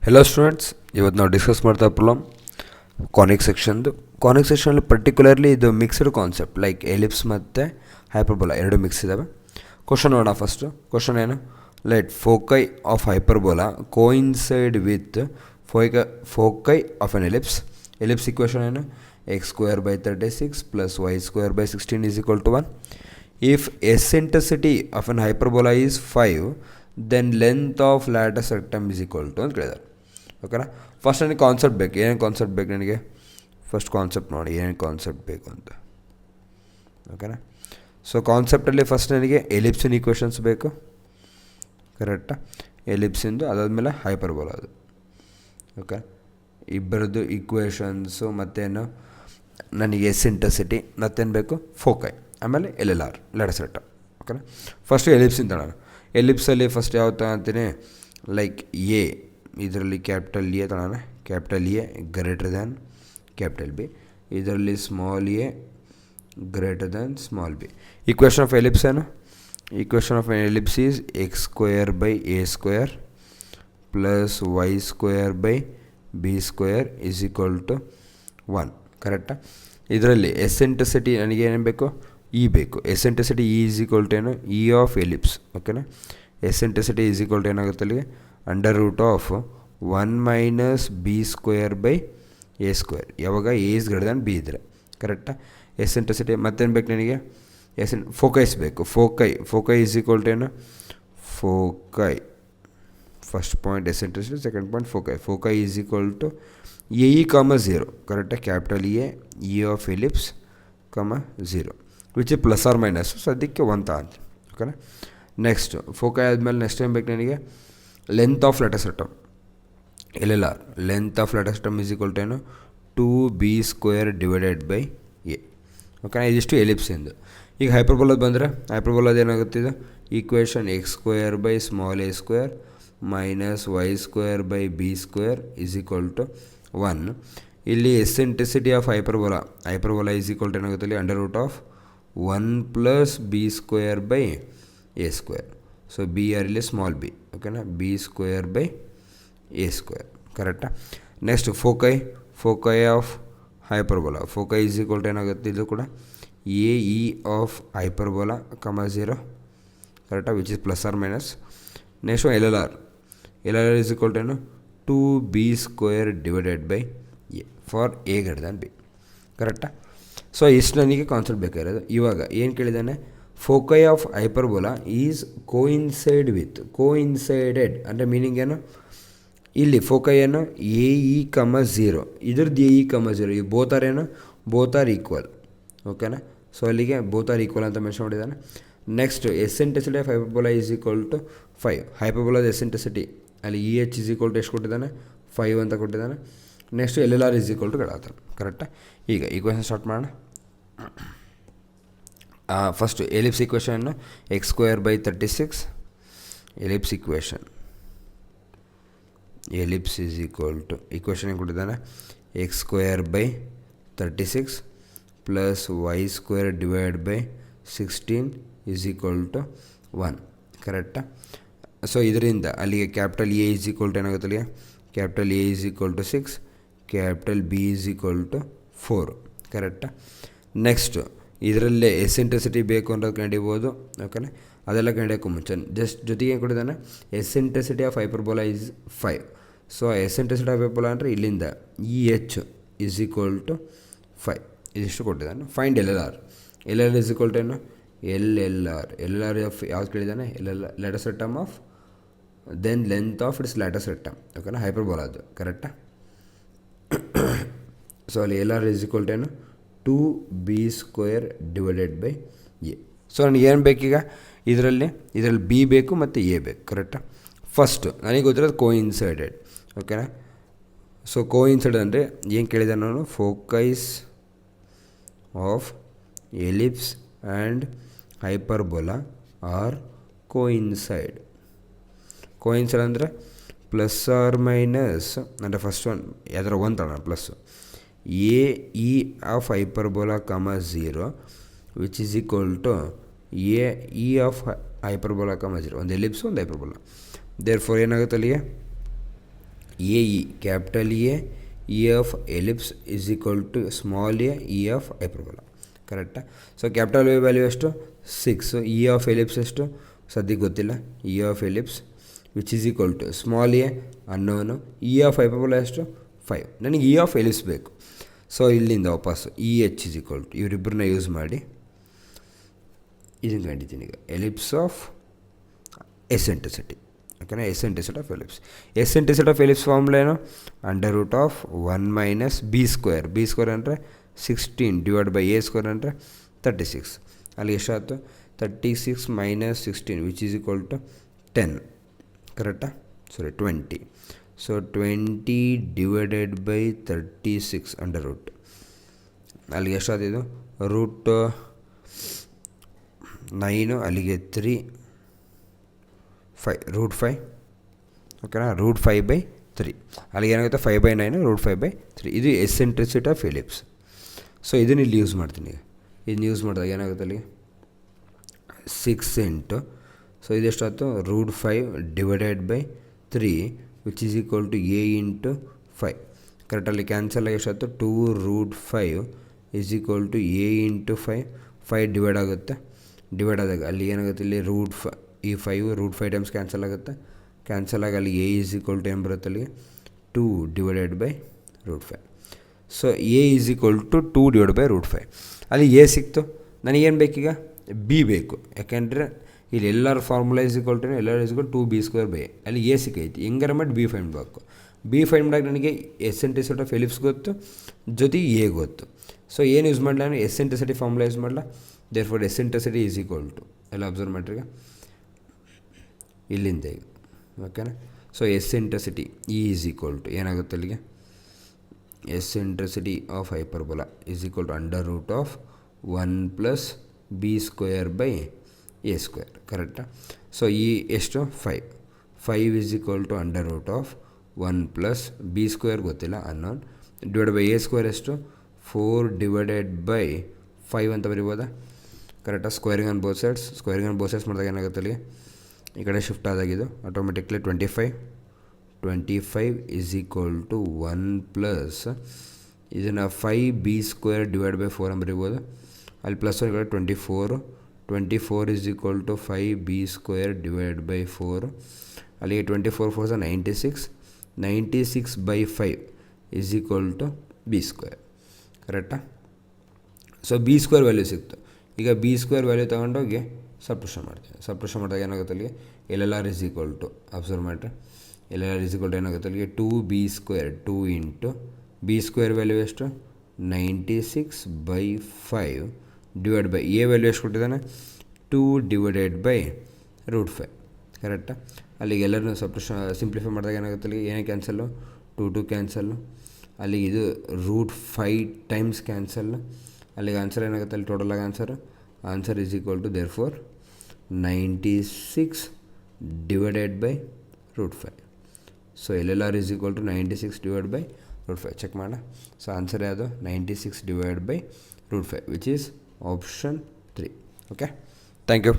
Hello students, ಇವತ್ತು ನಾವು discuss ಮಾಡ್ತಾ ಪ್ರಾಬ್ಲಮ್ ಕಾನಿಕ್ ಸೆಕ್ಷನ್ದು. ಕಾನಿಕ್ ಸೆಕ್ಷನಲ್ಲಿ ಪರ್ಟಿಕ್ಯುಲರ್ಲಿ ಇದು ಮಿಕ್ಸ್ಡ್ ಕಾನ್ಸೆಪ್ಟ್, ಲೈಕ್ ಎಲಿಪ್ಸ್ ಮತ್ತು ಹೈಪರ್ಬೋಲಾ ಎರಡು ಮಿಕ್ಸ್ ಇದ್ದಾವೆ. ಕ್ವಶನ್ ನೋಡೋಣ. ಫಸ್ಟು ಕ್ವಶನ್ ಏನು, let foci of hyperbola coincide with foci of an ellipse. Ellipse equation ಏನು, x² / 36 + y² / 16 = 1. If eccentricity of an hyperbola is 5, then length of lattice rectum is equal to ಅಂತ ಕೇಳಿದ್ದಾರೆ. ಓಕೆನಾ. First ನನಗೆ concept ಬೇಕು. ಏನೇನು concept ಬೇಕು ನನಗೆ? First concept ನೋಡಿ, ಏನೇನು ಕಾನ್ಸೆಪ್ಟ್ ಬೇಕು ಅಂತ. ಓಕೆನಾ. ಸೊ ಕಾನ್ಸೆಪ್ಟಲ್ಲಿ ಫಸ್ಟ್ ನನಗೆ ಎಲಿಪ್ಸಿನ ಈಕ್ವೇಷನ್ಸ್ ಬೇಕು, ಕರೆಕ್ಟಾ? ಎಲಿಪ್ಸಿಂದು, ಅದಾದಮೇಲೆ ಹೈಪರ್ಬೋಲಾ ಅದು. ಓಕೆ, ಇಬ್ಬರದ್ದು ಈಕ್ವೇಷನ್ಸು, ಮತ್ತೇನು ನನಗೆ ಎಸೆಂಟ್ರಿಸಿಟಿ, ಮತ್ತೇನು ಬೇಕು, ಫೋಕೈ, ಆಮೇಲೆ LLR ಲ್ಯಾಟಿಸ್ ರೆಕ್ಟಮ್. ಓಕೆನಾ. ಫಸ್ಟು ಎಲಿಪ್ಸಿಂದ ತಗೋಣ. ಎಲಿಪ್ಸಲ್ಲಿ ಫಸ್ಟ್ ಯಾವ ತಗೊಂತೀನಿ, ಲೈಕ್ ಎ, ಇದರಲ್ಲಿ ಕ್ಯಾಪಿಟಲ್ ಎ ತಗೋಣ. Capital A greater than capital B, ಇದರಲ್ಲಿ small A greater than small B. Equation of ellipse ಏನು? Equation of ellipse is x² / a² + y² / b² = 1. ಕರೆಕ್ಟಾ? ಇದರಲ್ಲಿ ಎಸೆಂಟ್ರಿಸಿಟಿ ನನಗೆ ಏನೇನು ಬೇಕು, ಇ ಬೇಕು. ಎಸೆಂಟ್ರಿಸಿಟಿ ಇ = ಏನು, ಇ ಆಫ್ ಎಲಿಪ್ಸ್. ಓಕೆನಾ. ಎಸೆಂಟ್ರಿಸಿಟಿ ಏನಾಗುತ್ತೆ ಅಲ್ಲಿಗೆ, √1 - b² / a². ಯಾವಾಗ a is greater than b ಇದ್ದರೆ, ಕರೆಕ್ಟಾ? ಎಸೆಂಟ್ರಿಸಿಟಿ ಮತ್ತೇನು ಬೇಕು ನನಗೆ, ಫೋಕೈಸ್ ಬೇಕು. ಫೋಕೈ = ಏನು, foci first point eccentricity, second point foci. Foci = AE, 0. ಕರೆಕ್ಟಾ? Capital A, E of ellipse, 0, which is plus or minus. ಸದ್ಯಕ್ಕೆ 1 ಅಂತ. ಓಕೆನಾ. ನೆಕ್ಸ್ಟ್ ಫೋಕೈ ಆದಮೇಲೆ ನೆಕ್ಸ್ಟ್ ಟೈಮ್ ಬೇಕು ನನಗೆ length of lattice rectum, LLR. Length of lattice rectum = ಏನು, 2b² / a. ಓಕೆನಾ. ಇದಿಷ್ಟು ಎಲಿಪ್ಸಿಂದು. ಈಗ ಹೈಪರ್ಬೋಲಾದ ಬಂದರೆ, ಹೈಪರ್ಬೋಲಾದ ಏನಾಗುತ್ತೆ, ಇದು equation x² / small a² - y² / b² = 1. ಇಲ್ಲಿ ಎಸೆಂಟ್ರಿಸಿಟಿ ಆಫ್ ಹೈಪರ್ಬೋಲಾ ಏನಾಗುತ್ತೆ ಇಲ್ಲಿ, √1 + b² / a². ಸೊ ಬಿ ಇಲ್ಲಿ ಸ್ಮಾಲ್ ಬಿ. ಓಕೆನಾ. b² / a². ಕರೆಕ್ಟಾ? Next foci of hyperbola. Foci ಏನಾಗುತ್ತೆ, ಇದು ಕೂಡ AE ಆಫ್ ಹೈಪರ್ಬೋಲಾ, 0. ಕರೆಕ್ಟಾ? Which is plus or minus. Next LLR ಏನು, 2b² / a for a > b. ಕರೆಕ್ಟಾ? ಸೊ ಇಷ್ಟು ನನಗೆ ಕಾನ್ಸೆಪ್ಟ್ ಬೇಕಾಗಿರೋದು. ಇವಾಗ ಏನು ಕೇಳಿದ್ದಾನೆ, foci of hyperbola is coincided ಅಂದರೆ ಮೀನಿಂಗ್ ಏನು, ಇಲ್ಲಿ ಫೋಕೈ ಏನು, AE, 0. ಇದ್ರದ್ದು AE, 0. ಈ ಬೋತ್ ಆರ್ ಈಕ್ವಲ್. ಓಕೆನಾ. ಸೊ ಅಲ್ಲಿಗೆ ಬೋತ್ ಆರ್ ಈಕ್ವಲ್ ಅಂತ ಮೆನ್ಷನ್ ಮಾಡಿದ್ದಾನೆ. Next eccentricity of hyperbola = 5. ಹೈಪರ್ಬೋಲಾದ ಎಸೆಂಟ್ರಿಸಿಟಿ ಅಲ್ಲಿ EH ಎಷ್ಟು ಕೊಟ್ಟಿದ್ದಾನೆ, 5 ಅಂತ ಕೊಟ್ಟಿದ್ದಾನೆ. ನೆಕ್ಸ್ಟ್ LLR ಕೇಳಾತಾನೆ. ಕರೆಕ್ಟಾ? ಈಗ ಈಕ್ವೇಷನ್ ಸ್ಟಾರ್ಟ್ ಮಾಡೋಣ. ಫಸ್ಟು ಎಲಿಪ್ಸ್ ಈಕ್ವೇಷನ್ನು x² / 36. ಎಲಿಪ್ಸ್ ಈಕ್ವೇಷನ್ ಈಕ್ವೇಷನ್ ಏನು ಕೊಟ್ಟಿದ್ದಾನೆ, x² / 36 + y² / 16 = 1. ಕರೆಕ್ಟಾ? ಸೊ ಇದರಿಂದ ಅಲ್ಲಿಗೆ ಕ್ಯಾಪಿಟಲ್ ಎ ಏನಾಗುತ್ತೆ, ಅಲ್ಲಿಗೆ ಕ್ಯಾಪಿಟಲ್ ಎ = 6, ಕ್ಯಾಪಿಟಲ್ ಬಿ = 4. ಕರೆಕ್ಟಾ? ನೆಕ್ಸ್ಟು ಇದರಲ್ಲೇ ಎಸೆಂಟ್ರಿಸಿಟಿ ಬೇಕು ಅನ್ನೋದು ಕಂಡಿಬೋದು. ಓಕೆನಾ. ಅದೆಲ್ಲ ಕಂಡಿಯೋಕ್ಕೂ ಮುಂಚೆ ಜೊತೆಗೆ ಏನು ಕೊಟ್ಟಿದ್ದಾನೆ, eccentricity of hyperbola is 5. So eccentricity of hyperbola ಅಂದರೆ ಇಲ್ಲಿಂದ EH = 5. ಇದಿಷ್ಟು ಕೊಟ್ಟಿದ್ದಾನೆ. ಫೈಂಡ್ LLR ಏನು, LLR ಆಫ್ ಯಾವ್ದು ಕೇಳಿದ್ದಾನೆ, latus rectum of then length of its latus rectum. ಓಕೆನಾ. ಹೈಪರ್ಬೋಲಾ ಅದು. ಕರೆಕ್ಟಾ? ಸೊ ಅಲ್ಲಿ LR ಏನು, 2b² / a. ಸೊ ನನಗೆ ಏನು ಬೇಕೀಗ, ಇದರಲ್ಲಿ ಬಿ ಬೇಕು ಮತ್ತು ಎ ಬೇಕು. ಕರೆಕ್ಟಾ? ಫಸ್ಟು ನನಗೆ ಗೊತ್ತಿರೋದು ಕೋಇನ್ಸೈಡೆಡ್. ಓಕೆನಾ. ಸೊ ಕೋಇನ್ಸೈಡ್ ಅಂದರೆ ಏನು ಕೇಳಿದೆ ನಾನು, foci of ellipse and hyperbola are coincide ಅಂದರೆ ಪ್ಲಸ್ ಆರ್ ಮೈನಸ್ ಅಂದರೆ ಫಸ್ಟ್ ಒನ್ ಯಾವ್ದಾರ ಒಂದು ತಗೋಣ, plus AE of hyperbola, 0, which is AE of hyperbola, 0. ಒಂದು ಎಲಿಪ್ಸು, ಒಂದು ಹೈಪರ್ಬೋಲಾ. ದೇರ್ ಫೋರ್ ಏನಾಗುತ್ತೆ ಅಲ್ಲಿಗೆ, A E capital E of ellipse is equal to small E of hyperbola. ಕರೆಕ್ಟಾ? So capital A value ಎಷ್ಟು 6, E of ellipse ಎಷ್ಟು ಸದ್ಯಕ್ಕೆ ಗೊತ್ತಿಲ್ಲ, E of ellipse which is equal to small A ಅನ್ನೋನು, E of hyperbola ಎಷ್ಟು 5, ನನಗೆ E of ellipse ಬೇಕು. So ಇಲ್ಲಿಂದ ವಾಪಸ್ಸು E H is equal to ಇವರಿಬ್ಬರನ್ನ ಯೂಸ್ ಮಾಡಿ ಇದನ್ನು ಕಂಡಿದ್ದೀನಿ ಈಗ, ಎಲಿಪ್ಸ್ ಆಫ್ ಎಸೆಂಟ್ರಿಸಿಟಿ. ಓಕೆನಾ? Eccentricity of ellipse. Eccentricity of ellipse formula ಏನು? √1 - b ಸ್ಕ್ವೇರ್. ಬಿ ಸ್ಕ್ವೇರ್ ಅಂದರೆ 16 ಡಿವೈಡ್ ಬೈ ಎ ಸ್ಕ್ವೇರ್ ಅಂದರೆ 36. ಅಲ್ಲಿ ಎಷ್ಟಾಯ್ತು? 36 - 16 ವಿಚ್ ಈಸ್ ಈಕ್ವಲ್ ಟು 10. ಕರೆಕ್ಟಾ? Sorry 20. So 20 divided by 36 under root. ಅಲ್ಲಿಗೆ ಎಷ್ಟಾದಿದು? √9 ಅಲ್ಲಿಗೆ 3 5 √5. ಓಕೆನಾ? √5/3 ಅಲ್ಲಿಗೆ ಏನಾಗುತ್ತೆ? 5/9 √5/3. ಇದು ಎಸೆಂಟ್ರಿಸಿಟಿ ಆಫ್ ಎಲಿಪ್ಸ್. ಸೊ ಇದನ್ನ ಇಲ್ಲಿ ಯೂಸ್ ಮಾಡ್ತೀನಿ ಈಗ. ಇದನ್ನ ಯೂಸ್ ಮಾಡಿದಾಗ ಏನಾಗುತ್ತೆ ಅಲ್ಲಿಗೆ 6 ಇಂಟು, ಸೊ ಇದೆಷ್ಟಾಯ್ತು? √5 divided by 3 which is equal to A into 5. ಕರೆಕ್ಟಲ್ಲಿ ಕ್ಯಾನ್ಸಲ್ ಆಗಿ ಎಷ್ಟಾಯ್ತು? 2√5 is equal to A into 5 divide ಆಗುತ್ತೆ. ಡಿವೈಡ್ ಆದಾಗ ಅಲ್ಲಿ ಏನಾಗುತ್ತೆ? ಇಲ್ಲಿ ಈ 5 √5 ಟೈಮ್ಸ್ ಕ್ಯಾನ್ಸಲ್ ಆಗುತ್ತೆ. ಕ್ಯಾನ್ಸಲ್ ಆಗಿ ಅಲ್ಲಿ ಎ ಈಸ್ ಈಕ್ವಲ್ ಟು ಏನು ಬರುತ್ತೆ? ಅಲ್ಲಿಗೆ 2 divided by √5. So a is equal to 2 divide by √5. ಅಲ್ಲಿ ಎ ಸಿಕ್ತು. ನನಗೇನು ಬೇಕೀಗ? ಬಿ ಬೇಕು. ಯಾಕೆಂದರೆ ಇಲ್ಲಿ ಎಲ್ಲರ ಫಾರ್ಮುಲಾ ಈಸ್ ಈಕ್ವಲ್ ಟು ಎಲ್ಲರ ಈಸ್ ಈಕ್ವಲ್ 2b²/a. ಅಲ್ಲಿ ಎ ಸಿಕ್ಕೈತಿ. ಹೆಂಗಾರ ಮಾಡಿ ಬಿ ಫೈಂಡ್ ಮಾಡಬೇಕು. ಬಿ ಫೈಂಡ್ ಮಾಡಾಗ ನನಗೆ ಎಸೆಂಟ್ರಿಸಿಟಿ ಆಫ್ ಎಲಿಪ್ಸ್ ಗೊತ್ತು, ಜೊತೆ ಎ ಗೊತ್ತು. ಸೊ ಏನು ಯೂಸ್ ಮಾಡಲ? ನಾನು ಎಸೆಂಟ್ರಿಸಿಟಿ ಫಾರ್ಮುಲಾ ಯೂಸ್ ಮಾಡಲ. Therefore eccentricity is equal to ಎಲ್ಲ ಅಬ್ಸರ್ವ್ ಮಾಡಿರಿ ಇಲ್ಲಿಂದ ಈಗ. ಓಕೆನಾ? So eccentricity is equal to ಏನಾಗುತ್ತೆ ಅಲ್ಲಿಗೆ? Eccentricity of hyperbola is equal to √1 + b²/a². ಕರೆಕ್ಟಾ? ಸೊ ಈ ಎಷ್ಟು? 5 ಈಸ್ ಈಕ್ವಲ್ ಟು √1 + b² ಗೊತ್ತಿಲ್ಲ ಅನ್ನೋನ್ ಡಿವೈಡ್ ಬೈ a² ಎಷ್ಟು? 4 ಡಿವೈಡೆಡ್ ಬೈ 5 ಅಂತ ಬರಿಬೋದಾ? ಕರೆಕ್ಟಾ? ಸ್ಕ್ವೇರಿಂಗ್ ಆನ್ ಬೋತ್ ಸೈಡ್ಸ್ ಮಾಡಿದಾಗ ಏನಾಗುತ್ತೆ ಅಲ್ಲಿಗೆ? ಈ ಕಡೆ ಶಿಫ್ಟ್ ಆದಾಗಿದ್ದು ಆಟೋಮೆಟಿಕ್ಲಿ 25 ಈಸ್ ಈಕ್ವಲ್ ಟು 1 + ಇದನ್ನು 5b² ಡಿವೈಡ್ ಬೈ 4 ಅಂತ ಬರಿಬೋದು. ಅಲ್ಲಿ +1 ಈ ಕಡೆ 24 is equal to 5b² divide by 4. ಅಲ್ಲಿಗೆ 24 4 96/5 ಈಸ್ ಈಕ್ವಲ್ ಟು b². ಕರೆಕ್ಟಾ? ಸೊ b² ವ್ಯಾಲ್ಯೂ ಸಿಕ್ತು. ಈಗ b² ವ್ಯಾಲ್ಯೂ ತೊಗೊಂಡೋಗಿ ಸಬ್ಟ್ಯೂಷನ್ ಮಾಡ್ತೀವಿ. ಸಬ್ಟ್ಯೂಷನ್ ಮಾಡಿದಾಗ ಏನಾಗುತ್ತೆ ಅಲ್ಲಿಗೆ? LLR is equal to observe ಮಾಡಿರಿ. LLR ಈಸ್ ಈಕ್ವಲ್ ಟು ಏನಾಗುತ್ತೆ ಅಲ್ಲಿಗೆ? 2b² 2 ಇಂಟು b² ವ್ಯಾಲ್ಯೂ ಎಷ್ಟು? 96/5 ಡಿವೈಡ್ ಬೈ ಎ ವ್ಯಾಲ್ಯೂ ಎಷ್ಟು ಕೊಟ್ಟಿದ್ದಾನೆ? 2 ಡಿವೈಡೆಡ್ ಬೈ √5. ಕರೆಕ್ಟಾ? ಅಲ್ಲಿಗೆ ಎಲ್ಲರೂ ಸಿಂಪ್ಲಿಫೈ ಮಾಡಿದಾಗ ಏನಾಗುತ್ತೆ ಅಲ್ಲಿಗೆ? ಏನೇ ಕ್ಯಾನ್ಸಲ್ಲು? 2 ಕ್ಯಾನ್ಸಲ್ಲು. ಅಲ್ಲಿಗೆ ಇದು √5 ಟೈಮ್ಸ್ ಕ್ಯಾನ್ಸಲ್ಲು. ಅಲ್ಲಿಗೆ ಆನ್ಸರ್ ಏನಾಗುತ್ತೆ? ಅಲ್ಲಿ ಟೋಟಲಾಗಿ answer is equal to therefore 96 divided by √5. So LLR is equal to 96 divide by √5. Check ಮಾಡೋಣ. ಸೊ ಆನ್ಸರ್ ಯಾವುದು? 96 divide by √5 which is option 3. Okay, thank you.